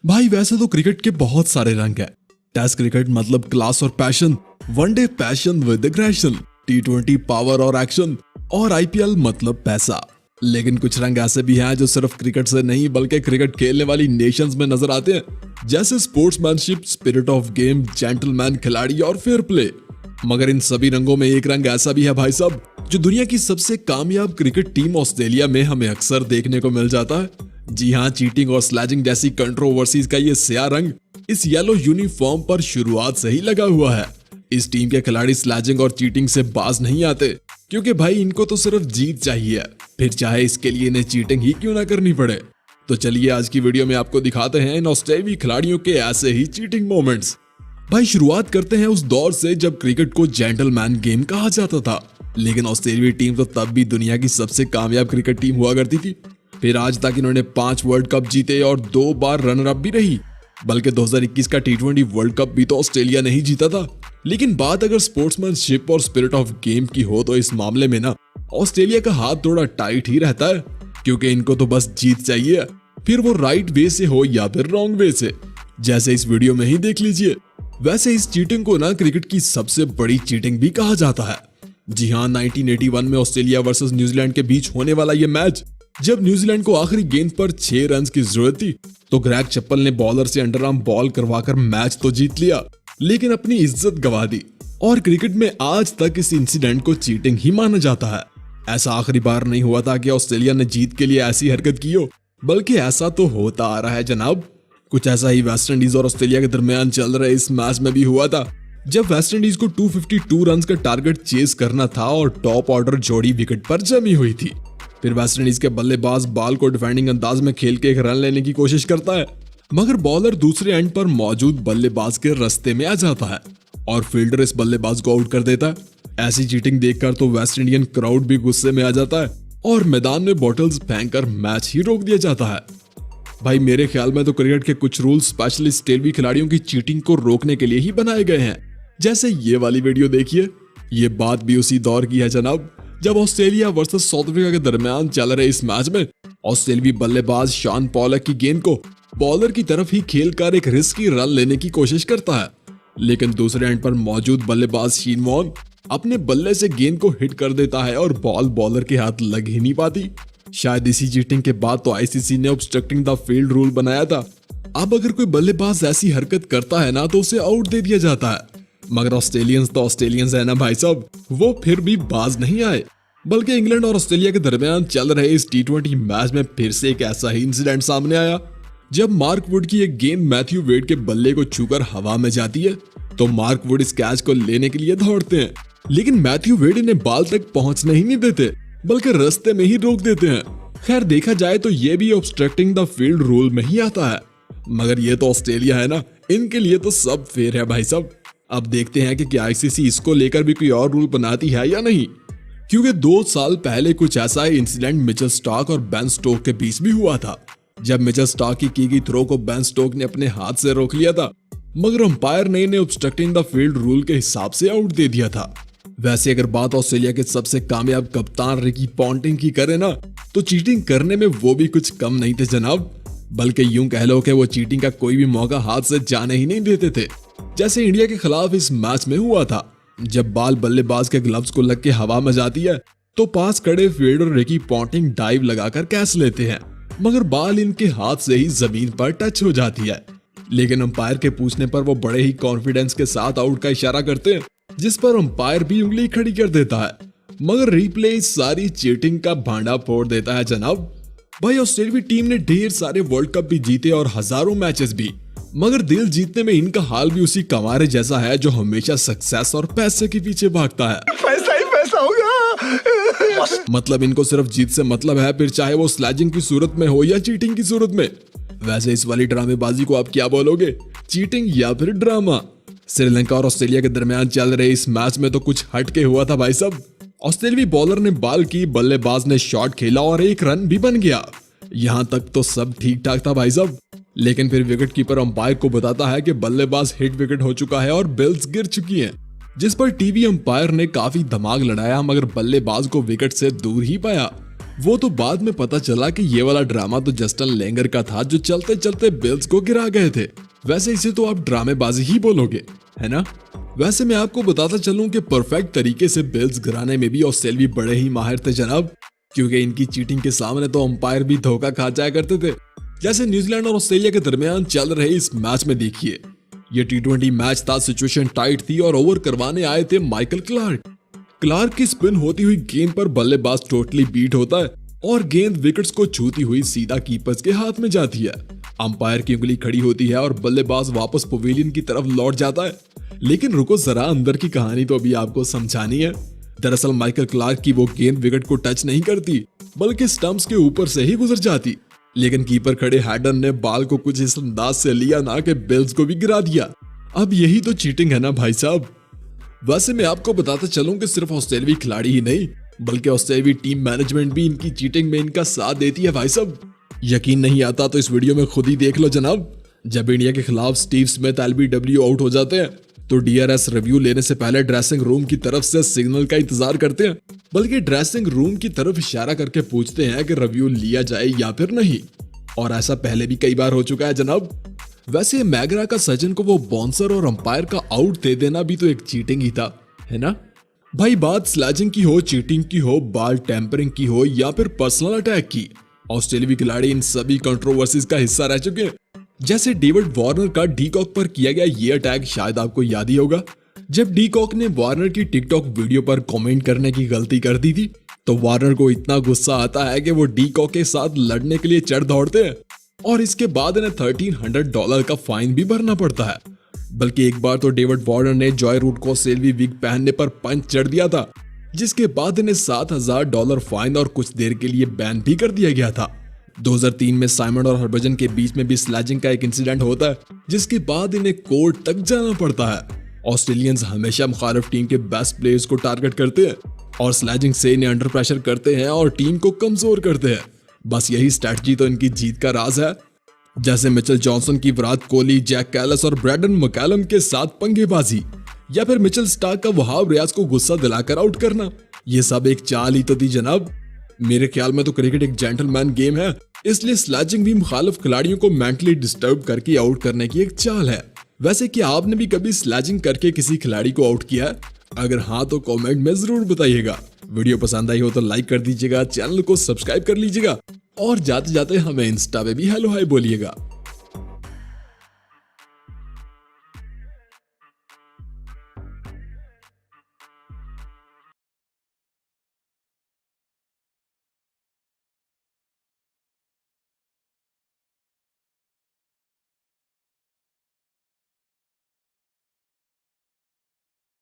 भाई वैसे तो क्रिकेट के बहुत सारे रंग हैं। टेस्ट क्रिकेट मतलब क्लास और passion, one day passion with aggression, T20 power और एक्शन, और IPL मतलब पैसा। लेकिन कुछ रंग ऐसे भी हैं जो सिर्फ क्रिकेट से नहीं बल्कि क्रिकेट खेलने वाली नेशंस में नजर आते हैं, जैसे sportsmanship, spirit of game, gentleman, खिलाड़ी और फेयर प्ले। मगर इन सभी रंगों में एक रंग ऐसा भी है भाई साहब, जो दुनिया की सबसे कामयाब क्रिकेट टीम ऑस्ट्रेलिया में हमें अक्सर देखने को मिल जाता है। जी हाँ, चीटिंग और स्लैजिंग जैसी कंट्रोवर्सीज का ये स्याह रंग इस येलो यूनिफॉर्म पर शुरुआत से ही लगा हुआ है। इस टीम के खिलाड़ी स्लैजिंग और चीटिंग से बाज नहीं आते, क्योंकि भाई इनको तो सिर्फ जीत चाहिए, फिर चाहे इसके लिए इन्हें चीटिंग ही क्यों ना करनी पड़े। तो चलिए आज की वीडियो में आपको दिखाते हैं इन ऑस्ट्रेलियाई खिलाड़ियों के ऐसे ही चीटिंग मोमेंट्स। भाई शुरुआत करते हैं उस दौर से जब क्रिकेट को जेंटलमैन गेम कहा जाता था, लेकिन ऑस्ट्रेलियाई टीम तो तब भी दुनिया की सबसे कामयाब क्रिकेट टीम हुआ करती थी। फिर आज तक इन्होंने 5 वर्ल्ड कप जीते और 2 बार रनर अप भी रही, बल्कि 2021 का T20 वर्ल्ड कप भी तो ऑस्ट्रेलिया नहीं जीता था। लेकिन बात अगर स्पोर्ट्समैनशिप और स्पिरिट ऑफ गेम की हो तो इस मामले में ना ऑस्ट्रेलिया का हाथ थोड़ा टाइट ही रहता है, क्योंकि इनको तो बस जीत चाहिए, फिर वो राइट वे से हो या फिर रॉन्ग वे से, जैसे इस वीडियो में ही देख लीजिए। वैसे इस चीटिंग को ना क्रिकेट की सबसे बड़ी चीटिंग भी कहा जाता है। जी हाँ, 1981 में ऑस्ट्रेलिया वर्सेस न्यूजीलैंड के बीच होने वाला ये मैच, जब न्यूजीलैंड को आखिरी गेंद पर 6 रन की जरूरत थी, तो ग्रेग चैपल ने बॉलर से अंडरआर्म बॉल करवाकर मैच तो जीत लिया, लेकिन अपनी इज्जत गंवा दी। और क्रिकेट में आज तक इस इंसिडेंट को चीटिंग ही माना जाता है। ऐसा आखिरी बार नहीं हुआ था कि ऑस्ट्रेलिया ने जीत के लिए ऐसी हरकत की हो, बल्कि ऐसा तो होता आ रहा है जनाब। कुछ ऐसा ही वेस्ट इंडीज और ऑस्ट्रेलिया के दरमियान चल रहे इस मैच में भी हुआ था, जब वेस्ट इंडीज को 252 रन का टारगेट चेस करना था और टॉप ऑर्डर जोड़ी विकेट पर जमी हुई थी। फिर वेस्ट इंडीज के बल्लेबाज बॉल को डिफेंडिंग अंदाज में खेल के एक रन लेने की कोशिश करता है, मगर बॉलर दूसरे एंड पर मौजूद बल्लेबाज के रास्ते में आ जाता है और फील्डर इस बल्लेबाज को आउट कर देता है। ऐसी चीटिंग देखकर तो वेस्ट इंडियन क्राउड भी गुस्से में आ जाता है और मैदान में बॉटल्स फेंककर मैच ही रोक दिया जाता है। भाई मेरे ख्याल में तो क्रिकेट के कुछ रूल्स स्पेशली ऑस्ट्रेलियाई खिलाड़ियों की चीटिंग को रोकने के लिए ही बनाए गए हैं, जैसे ये वाली वीडियो देखिए। ये बात भी उसी दौर की है जनाब, जब ऑस्ट्रेलिया वर्सेस साउथ अफ्रीका के दरमियान चल रहे इस मैच में ऑस्ट्रेलियाई बल्लेबाज शॉन पॉलक की गेंद को बॉलर की तरफ ही खेलकर एक रिस्की रन लेने की कोशिश करता है, लेकिन दूसरे एंड पर मौजूद बल्लेबाज शीन वॉन अपने बल्ले से गेंद को हिट कर देता है और बॉल बॉलर के हाथ लग ही नहीं पाती। शायद इसी चीटिंग के बाद तो ICC ने ऑब्स्ट्रक्टिंग द फील्ड रूल बनाया था। अब अगर कोई बल्लेबाज ऐसी हरकत करता है ना तो उसे आउट दे दिया जाता है, मगर ऑस्ट्रेलियंस तो ऑस्ट्रेलियंस है ना भाई साहब, वो फिर भी बाज नहीं आए। बल्कि इंग्लैंड और ऑस्ट्रेलिया के दरमियान चल रहे इस T20 मैच में फिर से एक ऐसा ही इंसिडेंट सामने आया, जब मार्क वुड की एक गेंद मैथ्यू वेड के बल्ले को छूकर हवा में जाती है, तो मार्क वुड इस कैच को लेने के लिए दौड़ते हैं, लेकिन मैथ्यू वेड इन्हें बॉल तक पहुंचने ही नहीं देते, बल्कि रास्ते में ही रोक देते हैं। खैर देखा जाए तो ये भी ऑब्स्ट्रक्टिंग द फील्ड रूल में ही आता है, मगर ये तो ऑस्ट्रेलिया है ना, इनके लिए तो सब फेयर है भाई साहब। अब देखते हैं कि क्या ICC इसको लेकर भी कोई और रूल बनाती है या नहीं, क्योंकि 2 साल पहले कुछ ऐसा ही इंसिडेंट मिचेल स्टार्क और बेन स्टोक के बीच भी हुआ था, जब मिचेल स्टार्क की गई थ्रो को बेन स्टोक ने अपने हाथ से रोक लिया था, मगर अंपायर ने इन्हें ऑब्स्ट्रक्टिंग द फील्ड रूल के हिसाब से आउट दे दिया था। वैसे अगर बात ऑस्ट्रेलिया के सबसे कामयाब कप्तान रिकी पॉन्टिंग की करे ना, तो चीटिंग करने में वो भी कुछ कम नहीं थे जनाब, बल्कि यूं कह लो कि वो चीटिंग का कोई भी मौका हाथ से जाने ही नहीं देते थे। जैसे इंडिया के खिलाफ इस मैच में हुआ था, जब बॉल बल्लेबाज के ग्लव्स को लग के हवा में जाती है, तो पास खड़े फील्डर रिकी पॉन्टिंग डाइव लगाकर कैच लेते हैं, मगर बॉल इनके हाथ से ही जमीन पर टच हो जाती है। लेकिन अंपायर के पूछने पर वो बड़े ही कॉन्फिडेंस के साथ आउट का इशारा करते हैं, जिस पर अंपायर भी उंगली खड़ी कर देता है, मगर रिप्ले इस सारी चीटिंग का भांडा फोड़ देता है जनाब। भाई ऑस्ट्रेलियाई टीम ने ढेर सारे वर्ल्ड कप भी जीते और हजारों मैचेस भी, मगर दिल जीतने में इनका हाल भी उसी कमारे जैसा है जो हमेशा सक्सेस और पैसे के पीछे भागता है। पैसा ही पैसा होगा। मतलब इनको सिर्फ जीत से मतलब है, फिर चाहे वो स्लैजिंग की सूरत में हो या चीटिंग की सूरत में। वैसे इस वाली ड्रामेबाजी को आप क्या बोलोगे, चीटिंग या फिर ड्रामा? श्रीलंका और ऑस्ट्रेलिया के दरमियान चल रहे इस मैच में तो कुछ हटके हुआ था भाई साहब। ऑस्ट्रेलियाई बॉलर ने बॉल की, बल्लेबाज ने शॉट खेला और एक रन भी बन गया। यहाँ तक तो सब ठीक ठाक था भाई साहब, लेकिन फिर विकेट कीपर अंपायर को बताता है कि बल्लेबाज हिट विकेट हो चुका है और बेल्स गिर चुकी हैं, जिस पर टीवी अंपायर ने काफी दिमाग लड़ाया, मगर बल्लेबाज को विकेट से दूर ही पाया। वो तो बाद में पता चला कि ये वाला ड्रामा तो जस्टिन लेंगर का था जो चलते चलते बिल्स को गिरा गए थे। वैसे इसे तो आप ड्रामेबाजी ही बोलोगे, है ना? वैसे मैं आपको बताता चलूं कि परफेक्ट तरीके से बिल्स गिराने में भी ऑस्ट्रेलिया बड़े ही माहिर थे जनाब, क्योंकि इनकी चीटिंग के सामने तो अंपायर भी धोखा खा जाया करते थे। जैसे न्यूजीलैंड और ऑस्ट्रेलिया के दरमियान चल रहे इस मैच में देखिए, ये T20 मैच था, सिचुएशन टाइट थी और ओवर करवाने आए थे माइकल क्लार्क की स्पिन होती हुई गेंद पर बल्लेबाज टोटली बीट होता है और गेंद विकेट्स को छूती हुई सीधा कीपर्स के हाथ में जाती है। अंपायर की उंगली खड़ी होती है और बल्लेबाज वापस पवेलियन की तरफ लौट जाता है। लेकिन रुको जरा, अंदर की कहानी तो अभी आपको समझानी है। दरअसल माइकल क्लार्क की वो गेंद विकेट को टच नहीं करती, बल्कि स्टंप्स के ऊपर से ही गुजर जाती। लेकिन कीपर खड़े हैडन ने बाल को कुछ इस अंदाज से लिया ना कि बिल्स को भी गिरा दिया। अब यही तो चीटिंग है ना भाई साहब। वैसे मैं आपको बताता चलूं कि सिर्फ ऑस्ट्रेलियावी खिलाड़ी ही नहीं, बल्कि ऑस्ट्रेलियावी टीम मैनेजमेंट भी इनकी चीटिंग में इनका साथ देती है भाई साहब। यकीन नहीं आता तो इस वीडियो में खुद ही देख लो जनाब। जब इंडिया के खिलाफ स्टीव स्मिथ LBW आउट हो जाते हैं तो DRS रिव्यू लेने से पहले ड्रेसिंग रूम की तरफ से सिग्नल का इंतजार करते हैं, बल्कि ड्रेसिंग रूम की तरफ इशारा करके पूछते हैं कि रिव्यू लिया जाए या फिर नहीं। और ऐसा पहले भी कई बार हो चुका है जनाब। वैसे मैगरा का सचिन को वो बाउंसर और अंपायर का आउट दे देना भी तो एक चीटिंग ही था, है ना भाई? बात स्लैजिंग की हो, चीटिंग की हो, बॉल टेम्परिंग की हो या फिर पर्सनल अटैक की, ऑस्ट्रेलियावी खिलाड़ी इन सभी कंट्रोवर्सीज का हिस्सा रह चुके हैं। जैसे डेविड वार्नर का डीकॉक पर किया गया ये अटैक शायद आपको याद ही होगा। जब डीकॉक ने वार्नर की टिकटॉक वीडियो पर कमेंट करने की गलती कर दी थी तो वार्नर को इतना गुस्सा आता है कि वो डीकॉक के साथ लड़ने के लिए चढ़ दौड़ते हैं और इसके बाद इन्हें $1300 का फाइन भी भरना पड़ता है। बल्कि एक बार तो डेविड वार्नर ने जॉय रूट को सेल्वी विग पहनने पर पंच चढ़ दिया था, जिसके बाद इन्हें $7000 फाइन और कुछ देर के लिए बैन भी कर दिया गया था। 2003 में साइमन और हरभजन के बीच में भी स्लैजिंग का एक इंसिडेंट होता है, जिसके बाद इन्हें कोर्ट तक जाना पड़ता है। ऑस्ट्रेलियंस हमेशा मुखालिफ टीम के बेस्ट प्लेयर्स को टारगेट करते हैं और स्लैजिंग से इन्हें अंडर प्रेशर करते हैं और टीम को कमजोर करते हैं। बस यही स्ट्रैटेजी तो इनकी जीत का राज है। जैसे मिचेल जॉनसन की विराट कोहली, जैक कैलिस और ब्रैडन मैकलम के साथ पंगेबाजी, या फिर मिचेल स्टार्क का वहाब रियाज को गुस्सा दिलाकर आउट करना, ये सब एक चाल ही तो थी जनाब। मेरे ख्याल में तो क्रिकेट एक जेंटलमैन गेम है, इसलिए स्लैजिंग भी मुखालिफ खिलाड़ियों को मेंटली डिस्टर्ब करके आउट करने की एक चाल है। वैसे क्या आपने भी कभी स्लैजिंग करके किसी खिलाड़ी को आउट किया है? अगर हाँ तो कमेंट में जरूर बताइएगा। वीडियो पसंद आई हो तो लाइक कर दीजिएगा, चैनल को सब्सक्राइब कर लीजिएगा और जाते जाते हमें इंस्टा पे भी हेलो हाय बोलिएगा।